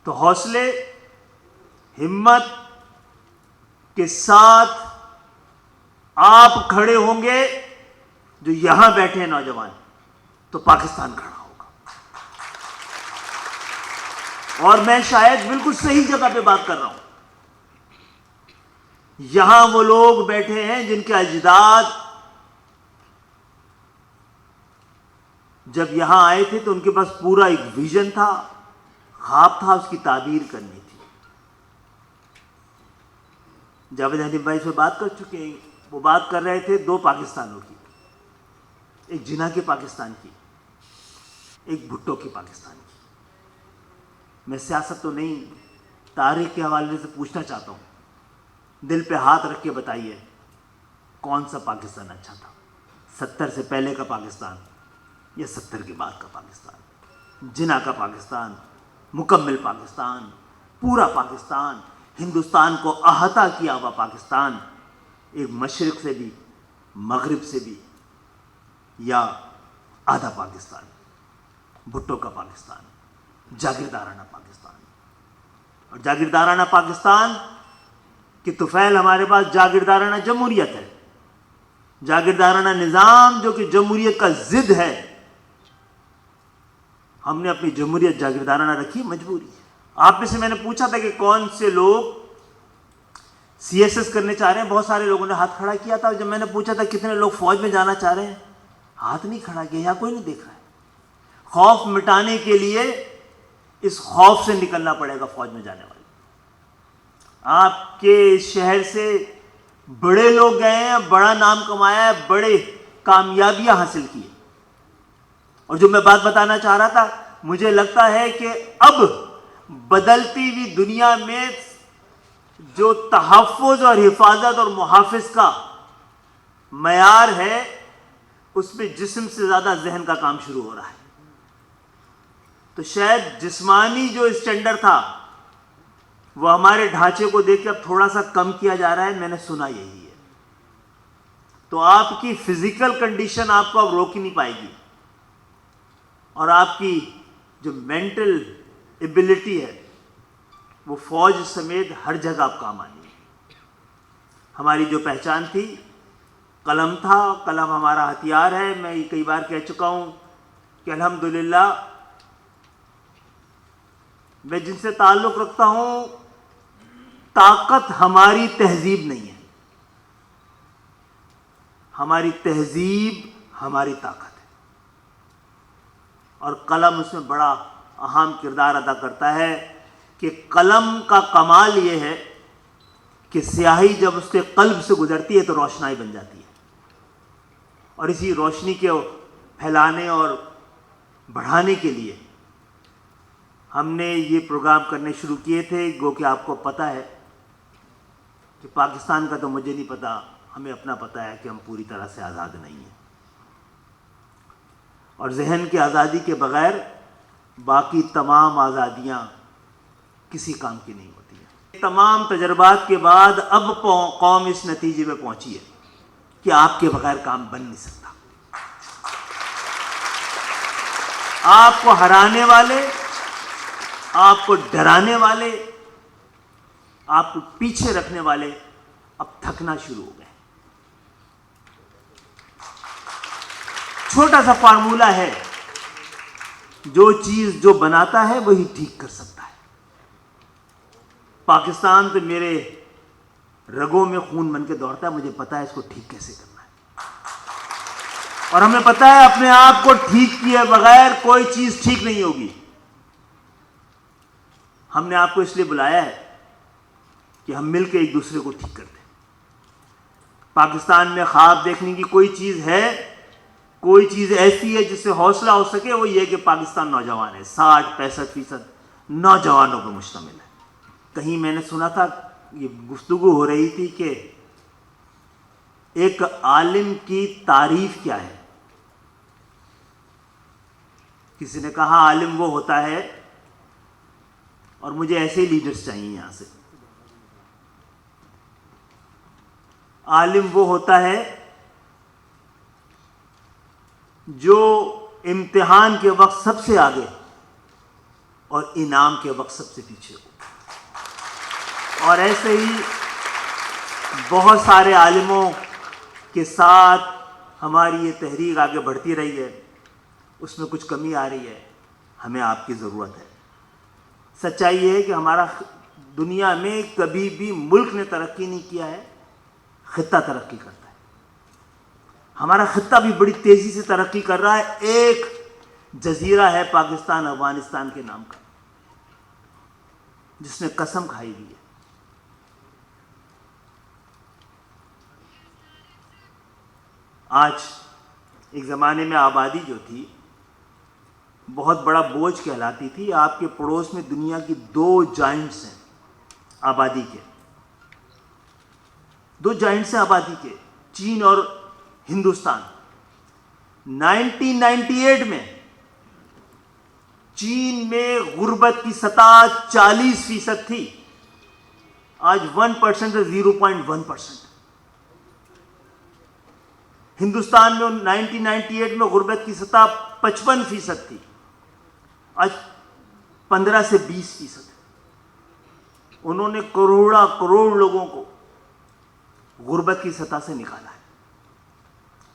تو حوصلے ہمت کے ساتھ آپ کھڑے ہوں گے جو یہاں بیٹھے ہیں نوجوان، تو پاکستان کھڑا ہوگا. اور میں شاید بالکل صحیح جگہ پہ بات کر رہا ہوں. یہاں وہ لوگ بیٹھے ہیں جن کے اجداد جب یہاں آئے تھے تو ان کے پاس پورا ایک ویژن تھا، خواب تھا، اس کی تعبیر کرنی تھی. جاوید حنیف بھائی سے بات کر چکے ہیں. وہ بات کر رہے تھے دو پاکستانوں کی، ایک جناح کے پاکستان کی، ایک بھٹو کی پاکستان کی. میں سیاست تو نہیں، تاریخ کے حوالے سے پوچھنا چاہتا ہوں، دل پہ ہاتھ رکھ کے بتائیے کون سا پاکستان اچھا تھا؟ 70 سے پہلے کا پاکستان یا 70 کے بعد کا پاکستان؟ جناح کا پاکستان، مکمل پاکستان، پورا پاکستان، ہندوستان کو احاطہ کیا ہوا پاکستان، ایک مشرق سے بھی مغرب سے بھی، یا آدھا پاکستان؟ بھٹو کا پاکستان، جاگیردارانہ پاکستان. اور جاگیردارانہ پاکستان کہ طفیل ہمارے پاس جاگیردارانہ جمہوریت ہے، جاگیردارانہ نظام جو کہ جمہوریت کا ضد ہے. ہم نے اپنی جمہوریت جاگیردارانہ رکھی، مجبوری ہے. آپ میں سے میں نے پوچھا تھا کہ کون سے لوگ سی ایس ایس کرنے چاہ رہے ہیں، بہت سارے لوگوں نے ہاتھ کھڑا کیا تھا. جب میں نے پوچھا تھا کتنے لوگ فوج میں جانا چاہ رہے ہیں، ہاتھ نہیں کھڑا کیا، یا کوئی نہیں دیکھ رہا ہے. خوف مٹانے کے لیے اس خوف سے نکلنا پڑے گا فوج میں جانے والے. آپ کے شہر سے بڑے لوگ گئے ہیں، بڑا نام کمایا ہے، بڑے کامیابیاں حاصل کی. اور جو میں بات بتانا چاہ رہا تھا، مجھے لگتا ہے کہ اب بدلتی ہوئی دنیا میں جو تحفظ اور حفاظت اور محافظ کا معیار ہے، اس میں جسم سے زیادہ ذہن کا کام شروع ہو رہا ہے. تو شاید جسمانی جو اسٹینڈرڈ تھا وہ ہمارے ڈھانچے کو دیکھ کے اب تھوڑا سا کم کیا جا رہا ہے، میں نے سنا یہی ہے. تو آپ کی فزیکل کنڈیشن آپ کو اب روک ہی نہیں پائے گی، اور آپ کی جو مینٹل ایبلٹی ہے وہ فوج سمیت ہر جگہ آپ کام آنی ہے. ہماری جو پہچان تھی قلم تھا، قلم ہمارا ہتھیار ہے. میں یہ کئی بار کہہ چکا ہوں کہ الحمدللہ میں جن سے تعلق رکھتا ہوں، طاقت ہماری تہذیب نہیں ہے، ہماری تہذیب ہماری طاقت ہے. اور قلم اس میں بڑا اہم کردار ادا کرتا ہے کہ قلم کا کمال یہ ہے کہ سیاہی جب اس کے قلب سے گزرتی ہے تو روشنائی بن جاتی ہے. اور اسی روشنی کے پھیلانے اور بڑھانے کے لیے ہم نے یہ پروگرام کرنے شروع کیے تھے. گو کہ آپ کو پتہ ہے کہ پاکستان کا تو مجھے نہیں پتا، ہمیں اپنا پتہ ہے کہ ہم پوری طرح سے آزاد نہیں ہیں. اور ذہن کی آزادی کے بغیر باقی تمام آزادیاں کسی کام کی نہیں ہوتی ہیں. تمام تجربات کے بعد اب قوم اس نتیجے میں پہنچی ہے کہ آپ کے بغیر کام بن نہیں سکتا. آپ کو ہرانے والے، آپ کو ڈرانے والے، آپ کو پیچھے رکھنے والے اب تھکنا شروع ہو گئے. چھوٹا سا فارمولہ ہے، جو چیز جو بناتا ہے وہی ٹھیک کر سکتا ہے. پاکستان تو میرے رگوں میں خون بن کے دوڑتا ہے، مجھے پتا ہے اس کو ٹھیک کیسے کرنا ہے. اور ہمیں پتا ہے اپنے آپ کو ٹھیک کیے بغیر کوئی چیز ٹھیک نہیں ہوگی. ہم نے آپ کو اس لیے بلایا ہے کہ ہم مل کے ایک دوسرے کو ٹھیک کرتے ہیں. پاکستان میں خواب دیکھنے کی کوئی چیز ہے، کوئی چیز ایسی ہے جس سے حوصلہ ہو سکے، وہ یہ کہ پاکستان نوجوان ہے، 60-65% نوجوانوں پر مشتمل ہے. کہیں میں نے سنا تھا، یہ گفتگو ہو رہی تھی کہ ایک عالم کی تعریف کیا ہے. کسی نے کہا عالم وہ ہوتا ہے، اور مجھے ایسے ہی لیڈرز چاہیے یہاں سے. عالم وہ ہوتا ہے جو امتحان کے وقت سب سے آگے اور انعام کے وقت سب سے پیچھے ہو. اور ایسے ہی بہت سارے عالموں کے ساتھ ہماری یہ تحریک آگے بڑھتی رہی ہے. اس میں کچھ کمی آ رہی ہے. ہمیں آپ کی ضرورت ہے. سچائی یہ ہے کہ ہمارا دنیا میں کبھی بھی ملک نے ترقی نہیں کیا ہے, خطہ ترقی کرتا ہے. ہمارا خطہ بھی بڑی تیزی سے ترقی کر رہا ہے. ایک جزیرہ ہے پاکستان افغانستان کے نام کا, جس نے قسم کھائی ہوئی ہے. آج ایک زمانے میں آبادی جو تھی بہت بڑا بوجھ کہلاتی تھی. آپ کے پڑوس میں دنیا کی 2 جائنٹس ہیں آبادی کے, 2 جائنٹس ہیں آبادی کے, چین اور ہندوستان. 1998 میں چین میں غربت کی سطح 40% تھی. آج 1% سے 0.1%. ہندوستان میں 1998 میں غربت کی سطح 55% تھی. آج 15 سے 20%. انہوں نے کروڑ لوگوں کو غربت کی سطح سے نکالا ہے.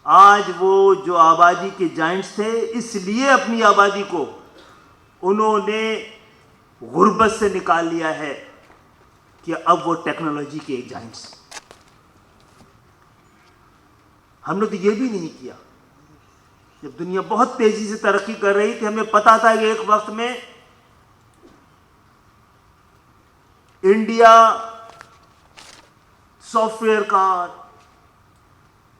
آج وہ جو آبادی کے جائنٹس تھے, اس لیے اپنی آبادی کو انہوں نے غربت سے نکال لیا ہے کہ اب وہ ٹیکنالوجی کے ایک جائنٹس ہیں. ہم نے تو یہ بھی نہیں کیا. جب دنیا بہت تیزی سے ترقی کر رہی تھی, ہمیں پتا تھا کہ ایک وقت میں انڈیا سافٹ ویئر کا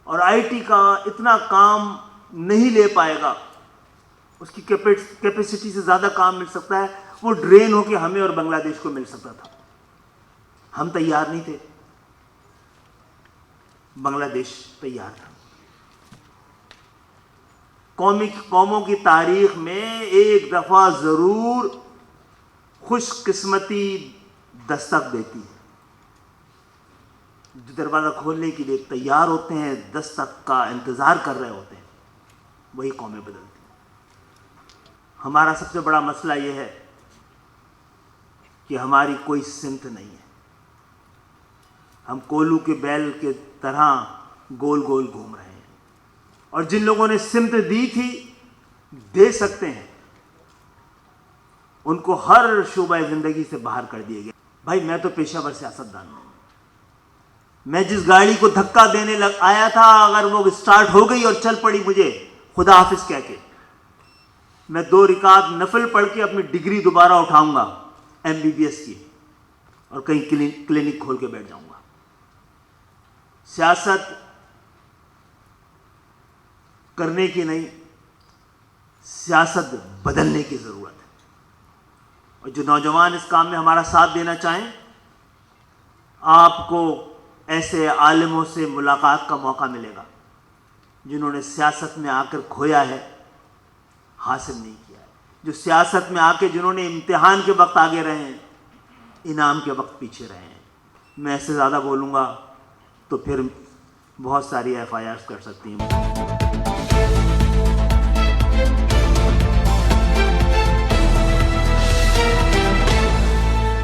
اور آئی ٹی کا اتنا کام نہیں لے پائے گا, اس کی کیپیسٹی سے زیادہ کام مل سکتا ہے. وہ ڈرین ہو کے ہمیں اور بنگلہ دیش کو مل سکتا تھا. ہم تیار نہیں تھے, بنگلہ دیش تیار تھا. قوموں کی تاریخ میں ایک دفعہ ضرور خوش قسمتی دستک دیتی ہے. جو دروازہ کھولنے کے لیے تیار ہوتے ہیں, دستک کا انتظار کر رہے ہوتے ہیں, وہی قومیں بدلتی ہیں. ہمارا سب سے بڑا مسئلہ یہ ہے کہ ہماری کوئی سمت نہیں ہے. ہم کولو کے بیل کے طرح گول گول گھوم رہے ہیں. اور جن لوگوں نے سمت دی تھی, دے سکتے ہیں, ان کو ہر شعبہ زندگی سے باہر کر دیے گئے. بھائی میں تو پیشہ ور سیاستدان ہوں. میں جس گاڑی کو دھکا دینے آیا تھا, اگر وہ اسٹارٹ ہو گئی اور چل پڑی مجھے خدا حافظ کہہ کے, میں 2 رکعت نفل پڑھ کے اپنی ڈگری دوبارہ اٹھاؤں گا MBBS کی, اور کہیں کلینک کھول کے بیٹھ جاؤں گا. سیاست کرنے کی نہیں, سیاست بدلنے کی ضرورت ہے. اور جو نوجوان اس کام میں ہمارا ساتھ دینا چاہیں, آپ کو ایسے عالموں سے ملاقات کا موقع ملے گا جنہوں نے سیاست میں آ کر کھویا ہے, حاصل نہیں کیا ہے. جو سیاست میں آ کے جنہوں نے امتحان کے وقت آگے رہے ہیں, انعام کے وقت پیچھے رہے ہیں. میں اس سے زیادہ بولوں گا تو پھر بہت ساری FIRs کر سکتی ہیں.